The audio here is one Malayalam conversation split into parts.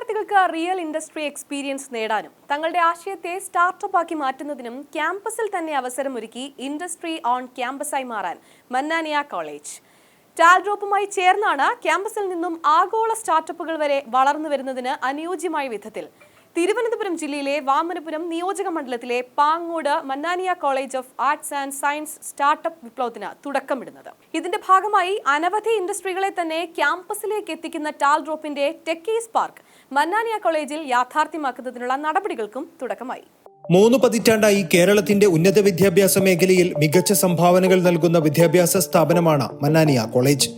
വിദ്യാർത്ഥികൾക്ക് റിയൽ ഇൻഡസ്ട്രി എക്സ്പീരിയൻസ് നേടാനും തങ്ങളുടെ ആശയത്തെ സ്റ്റാർട്ടപ്പ് ആക്കി മാറ്റുന്നതിനും ക്യാമ്പസിൽ തന്നെ അവസരമൊരുക്കി ഇൻഡസ്ട്രി ഓൺ ക്യാമ്പസായി മാറാൻ മന്നാനിയ കോളേജ്. ടാൽഡ്രോപ്പുമായി ചേർന്നാണ് ക്യാമ്പസിൽ നിന്നും ആഗോള സ്റ്റാർട്ടപ്പുകൾ വരെ വളർന്നു വരുന്നതിന് അനുയോജ്യമായ വിധത്തിൽ തിരുവനന്തപുരം ജില്ലയിലെ വാമനപുരം നിയോജക മണ്ഡലത്തിലെ Pangode Mannaniya college of arts and science startup വിപ്ലവത്തിന് തുടക്കമിടുന്നത്. ഇതിന്റെ ഭാഗമായി അനവധി ഇൻഡസ്ട്രികളെ തന്നെ ക്യാമ്പസിലേക്ക് എത്തിക്കുന്ന ടാൽഡ്രോപ്പിന്റെ ടെക്കീസ് പാർക്ക് മന്നാനിയ കോളേജിൽ യാഥാർത്ഥ്യമാക്കുന്നതിനുള്ള നടപടികൾക്കും തുടക്കമായി. 3 പതിറ്റാണ്ടായി കേരളത്തിന്റെ ഉന്നത വിദ്യാഭ്യാസ മേഖലയിൽ മികച്ച സംഭാവനകൾ നൽകുന്ന വിദ്യാഭ്യാസ സ്ഥാപനമാണ് മന്നാനിയ കോളേജ്.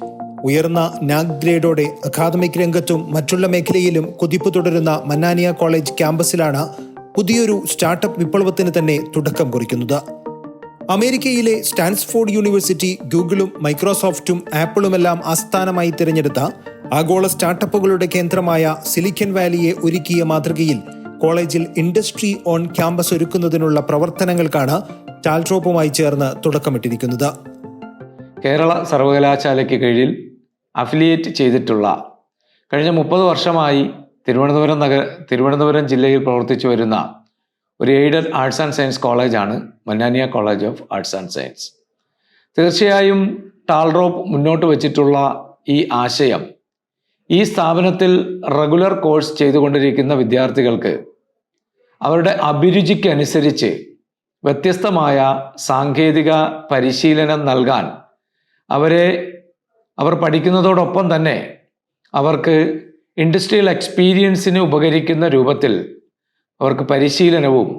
ഉയർന്ന നാക് ഗ്രേഡോടെ അക്കാദമിക് രംഗത്തും മറ്റുള്ള മേഖലയിലും കുതിപ്പ് തുടരുന്ന മന്നാനിയ കോളേജ് ക്യാമ്പസിലാണ് പുതിയൊരു സ്റ്റാർട്ടപ്പ് വിപ്ലവത്തിന് തന്നെ തുടക്കം കുറിക്കുന്നത്. അമേരിക്കയിലെ സ്റ്റാൻഫോർഡ് യൂണിവേഴ്സിറ്റി, ഗൂഗിളും മൈക്രോസോഫ്റ്റും ആപ്പിളുമെല്ലാം ആസ്ഥാനമായി തിരഞ്ഞെടുത്ത ആഗോള സ്റ്റാർട്ടപ്പുകളുടെ കേന്ദ്രമായ സിലിക്കൺ വാലിയെ ഒരുക്കിയ മാതൃകയിൽ കോളേജിൽ ഇൻഡസ്ട്രി ഓൺ ക്യാമ്പസ് ഒരുക്കുന്നതിനുള്ള പ്രവർത്തനങ്ങൾക്കാണ് ടാൽഡ്രോപ്പുമായി ചേർന്ന് തുടക്കമിട്ടിരിക്കുന്നത്. കേരള സർവകലാശാലയ്ക്ക് കീഴിൽ അഫിലിയേറ്റ് ചെയ്തിട്ടുള്ള കഴിഞ്ഞ 30 വർഷമായി തിരുവനന്തപുരം ജില്ലയിൽ പ്രവർത്തിച്ചു വരുന്ന ഒരു എയ്ഡഡ് ആർട്സ് ആൻഡ് സയൻസ് കോളേജാണ് Mannaniya college of arts and science. തീർച്ചയായും ടാൽഡ്രോപ്പ് മുന്നോട്ട് വച്ചിട്ടുള്ള ഈ ആശയം ഈ സ്ഥാപനത്തിൽ റെഗുലർ കോഴ്സ് ചെയ്തുകൊണ്ടിരിക്കുന്ന വിദ്യാർത്ഥികൾക്ക് അവരുടെ അഭിരുചിക്കനുസരിച്ച് വ്യത്യസ്തമായ സാങ്കേതിക പരിശീലനം നൽകാൻ അവർ പഠിക്കുന്നതോടൊപ്പം തന്നെ അവർക്ക് ഇൻഡസ്ട്രിയൽ എക്സ്പീരിയൻസിന് ഉപകരിക്കുന്ന രൂപത്തിൽ അവർക്ക് പരിശീലനവും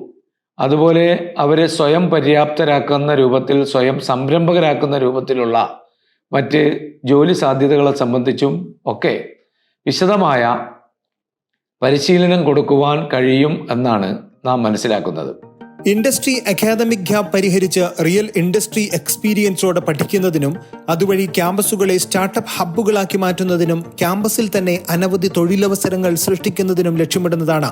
അതുപോലെ അവരെ സ്വയം പര്യാപ്തരാക്കുന്ന രൂപത്തിൽ, സ്വയം സംരംഭകരാക്കുന്ന രൂപത്തിലുള്ള മറ്റ് ജോലി സാധ്യതകളെ സംബന്ധിച്ചും ഒക്കെ വിശദമായ പരിശീലനം കൊടുക്കുവാൻ കഴിയും എന്നാണ് നാം മനസ്സിലാക്കുന്നത്. ഇൻഡസ്ട്രി അക്കാദമിക് ഗ്യാപ്പ് പരിഹരിച്ച് റിയൽ ഇൻഡസ്ട്രി എക്സ്പീരിയൻസോടെ പഠിക്കുന്നതിനും അതുവഴി ക്യാമ്പസുകളെ സ്റ്റാർട്ടപ്പ് ഹബ്ബുകളാക്കി മാറ്റുന്നതിനും ക്യാമ്പസിൽ തന്നെ അനവധി തൊഴിലവസരങ്ങൾ സൃഷ്ടിക്കുന്നതിനും ലക്ഷ്യമിടുന്നതാണ്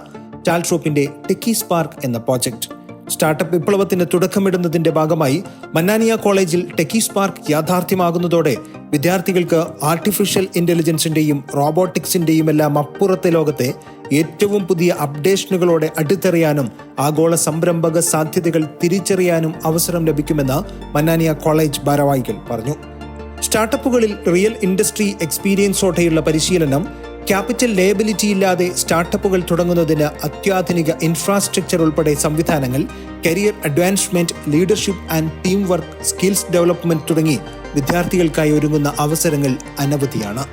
ടാൽഡ്രോപ്പിന്റെ ടെക്കീസ് പാർക്ക് എന്ന പ്രോജക്ട്. സ്റ്റാർട്ടപ്പ് വിപ്ലവത്തിന് തുടക്കമിടുന്നതിന്റെ ഭാഗമായി മന്നാനിയ കോളേജിൽ ടെക്കീസ് പാർക്ക് യാഥാർത്ഥ്യമാകുന്നതോടെ വിദ്യാർത്ഥികൾക്ക് ആർട്ടിഫിഷ്യൽ ഇന്റലിജൻസിന്റെയും റോബോട്ടിക്സിന്റെയും എല്ലാം അപ്പുറത്തെ ലോകത്തെ ഏറ്റവും പുതിയ അപ്ഡേഷനുകളോടെ അടുത്തെറിയാനും ആഗോള സംരംഭക സാധ്യതകൾ തിരിച്ചറിയാനും അവസരം ലഭിക്കുമെന്ന് മന്നാനിയ കോളേജ് ഭാരവാഹികൾ പറഞ്ഞു. സ്റ്റാർട്ടപ്പുകളിൽ റിയൽ ഇൻഡസ്ട്രി എക്സ്പീരിയൻസോടെയുള്ള പരിശീലനം, ക്യാപിറ്റൽ ലയബിലിറ്റി ഇല്ലാതെ സ്റ്റാർട്ടപ്പുകൾ തുടങ്ങുന്നതിന് അത്യാധുനിക ഇൻഫ്രാസ്ട്രക്ചർ ഉൾപ്പെടെ സംവിധാനങ്ങൾ, career advancement, leadership and team work, skills development തുടങ്ങി വിദ്യാർത്ഥികൾക്കായി ഒരുങ്ങുന്ന അവസരങ്ങൾ അനവധിയാണ്.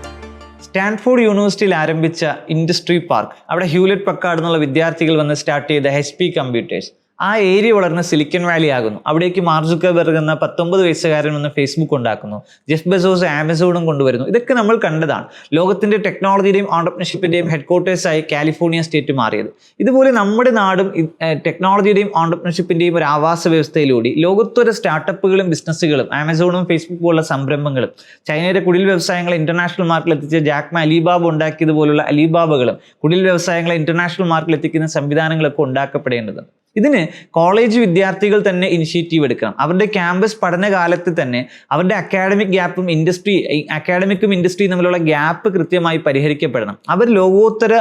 സ്റ്റാൻഫോർഡ് യൂണിവേഴ്സിറ്റിയിൽ ആരംഭിച്ച ഇൻഡസ്ട്രി പാർക്ക്, അവിടെ ഹ്യൂലെറ്റ് പക്കാർഡ് എന്നുള്ള വിദ്യാർത്ഥികൾ വന്ന് സ്റ്റാർട്ട് ചെയ്ത HP കമ്പ്യൂട്ടേഴ്സ്, ആ ഏരിയ വളർന്ന് സിലിക്കൺ വാലി ആകുന്നു. അവിടേക്ക് മാർക്ക് സുക്കർബർഗ് എന്ന 19 വയസ്സുകാരൻ വന്ന് ഫേസ്ബുക്ക് ഉണ്ടാക്കുന്നു. ജെഫ് ബെസോസ് ആമസോണും കൊണ്ടുവരുന്നു. ഇതൊക്കെ നമ്മൾ കണ്ടതാണ്. ലോകത്തിന്റെ ടെക്നോളജിയുടെയും ഓണ്ടർപ്രണർഷിപ്പിന്റെയും ഹെഡ്ക്വാർട്ടേഴ്സായി കാലിഫോർണിയ സ്റ്റേറ്റ് മാറിയത്. ഇതുപോലെ നമ്മുടെ നാടും ടെക്നോളജിയുടെയും ഓണ്ടർപ്രണർഷിപ്പിന്റെയും ഒരു ആവാസ വ്യവസ്ഥയിലൂടെ ലോകത്തൊരു സ്റ്റാർട്ടപ്പുകളും ബിസിനസ്സുകളും, ആമസോണും ഫേസ്ബുക്ക് പോലുള്ള സംരംഭങ്ങളും, ചൈനയുടെ കുടിൽ വ്യവസായങ്ങളെ ഇന്റർനാഷണൽ മാർക്കറ്റിൽ എത്തിച്ച ജാക്മ അലിബാബ ഉണ്ടാക്കിയതുപോലുള്ള അലിബാബകളും കുടിൽ വ്യവസായങ്ങളെ ഇന്റർനാഷണൽ മാർക്കറ്റിൽ എത്തിക്കുന്ന സംവിധാനങ്ങളൊക്കെ ഉണ്ടാക്കപ്പെടേണ്ടത്. ഇതിന് കോളേജ് വിദ്യാർത്ഥികൾ തന്നെ ഇനിഷ്യേറ്റീവ് എടുക്കണം. അവരുടെ ക്യാമ്പസ് പഠനകാലത്ത് തന്നെ അവരുടെ അക്കാഡമിക്കും ഇൻഡസ്ട്രിയും തമ്മിലുള്ള ഗ്യാപ്പ് കൃത്യമായി പരിഹരിക്കപ്പെടണം. അവർ ലോകോത്തര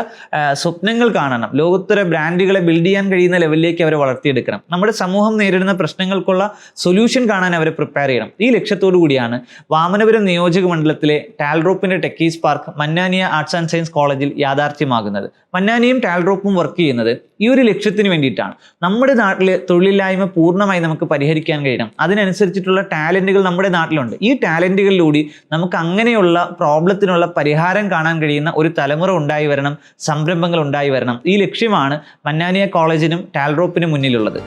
സ്വപ്നങ്ങൾ കാണണം. ലോകോത്തര ബ്രാൻഡുകളെ ബിൽഡ് ചെയ്യാൻ കഴിയുന്ന ലെവലിലേക്ക് അവരെ വളർത്തിയെടുക്കണം. നമ്മുടെ സമൂഹം നേരിടുന്ന പ്രശ്നങ്ങൾക്കുള്ള സൊല്യൂഷൻ കാണാൻ അവരെ പ്രിപ്പയർ ചെയ്യണം. ഈ ലക്ഷ്യത്തോടു കൂടിയാണ് വാമനപുരം നിയോജക മണ്ഡലത്തിലെ ടാൽഡ്രോപ്പിന്റെ techies park Mannaniya arts and science കോളേജിൽ യാഥാർത്ഥ്യമാകുന്നത്. മന്നാനിയും ടാൽഡ്രോപ്പും വർക്ക് ചെയ്യുന്നത് ഈ ഒരു ലക്ഷ്യത്തിന് വേണ്ടിയിട്ടാണ്. നമ്മുടെ നാട്ടിൽ തൊഴിലില്ലായ്മ പൂർണ്ണമായി നമുക്ക് പരിഹരിക്കാൻ കഴിയണം. അതിനനുസരിച്ചിട്ടുള്ള ടാലന്റുകൾ നമ്മുടെ നാട്ടിലുണ്ട്. ഈ ടാലന്റുകളിലൂടെ നമുക്ക് അങ്ങനെയുള്ള പ്രോബ്ലത്തിനുള്ള പരിഹാരം കാണാൻ കഴിയുന്ന ഒരു തലമുറ ഉണ്ടായി വരണം, സംരംഭങ്ങൾ ഉണ്ടായി വരണം. ഈ ലക്ഷ്യമാണ് മന്നാനിയ കോളേജിനും ടാൽഡ്രോപ്പിനും മുന്നിലുള്ളത്.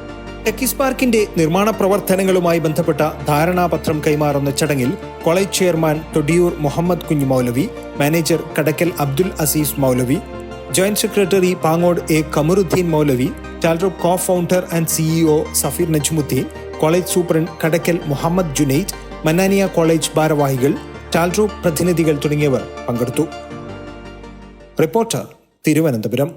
ടെക്കീസ് പാർക്കിന്റെ നിർമ്മാണ പ്രവർത്തനങ്ങളുമായി ബന്ധപ്പെട്ട ധാരണാപത്രം കൈമാറുന്ന ചടങ്ങിൽ college chairman Thodiyoor Muhammad Kunju Moulavi, manager Kadakkal Abdul Azeez Moulavi, joint secretary Pangode A. Kamaruddeen Moulavi, Taldrop co-founder and CEO Safeer Najmudheen, college superintendent Kadakkal Muhammad Junaid, Mannaniya college ഭാരവാഹികൾ, ടാൽഡ്രോപ്പ് പ്രതിനിധികൾ തുടങ്ങിയവർ പങ്കെടുത്തു. റിപ്പോർട്ടർ, തിരുവനന്തപുരം.